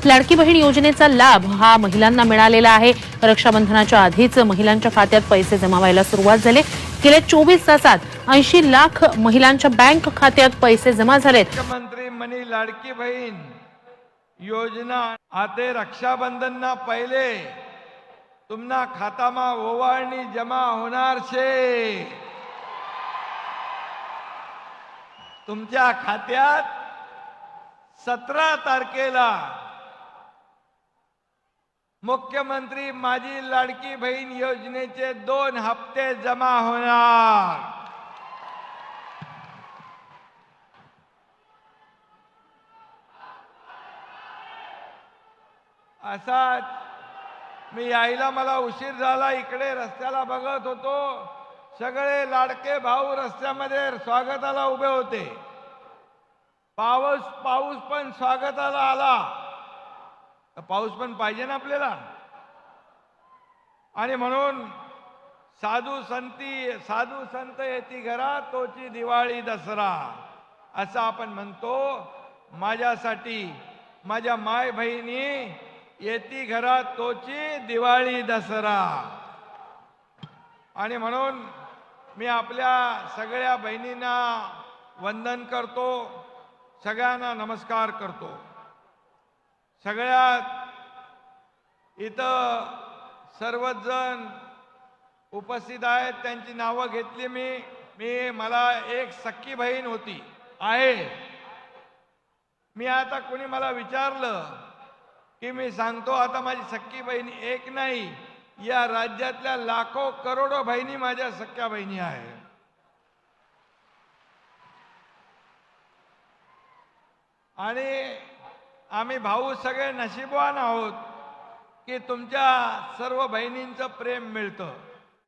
लाडकी बहीण योजनेचा लाभ हा महिलांना मिळालेला आहे। रक्षाबंधनाच्या आधीच महिलांच्या खात्यात पैसे जमा व्हायला सुरुवात झाली। गेल्या 24 तासात 80 लाख महिलांच्या बँक खात्यात पैसे जमा झालेत। मुख्यमंत्री मनी लाडकी बहीण योजना आते रक्षाबंधन पहले तुमना खाता में ओवाळणी जमा होणार छे। तुमच्या खात्यात 17 तारखेला मुख्यमंत्री माझी लाडकी बहीण योजनेचे 2 हप्ते जमा होणार। असाच मी यायला मला उशीर झाला, इकडे रस्त्याला बघत होतो, सगळे लाडके भाऊ रस्त्यामध्ये स्वागताला उभे होते। पाऊस पण स्वागताला आला। पाऊस पण पाहिजे ना आपल्याला, आणि म्हणून साधू संत येती घरा तोची दिवाळी दसरा असं आपण म्हणतो। माझ्यासाठी माझ्या माय बहिणी येती घरा तोची दिवाळी दसरा, आणि म्हणून मी आपल्या सगळ्या बहिणींना वंदन करतो, सगळ्यांना नमस्कार करतो। सगळ्यात इथं सर्वजण उपस्थित आहेत, त्यांची नावं घेतली मी मला एक सख्खी बहीण होती आहे। मी आता कोणी मला विचारलं की मी सांगतो आता माझी सख्खी बहीण एक नाही, या राज्यातल्या लाखो करोडो बहिणी माझ्या सख्ख्या बहिणी आहेत। आणि आम्ही भाऊ सगळे नशीबवान आहोत की तुमच्या सर्व बहिणींचं प्रेम मिळतं।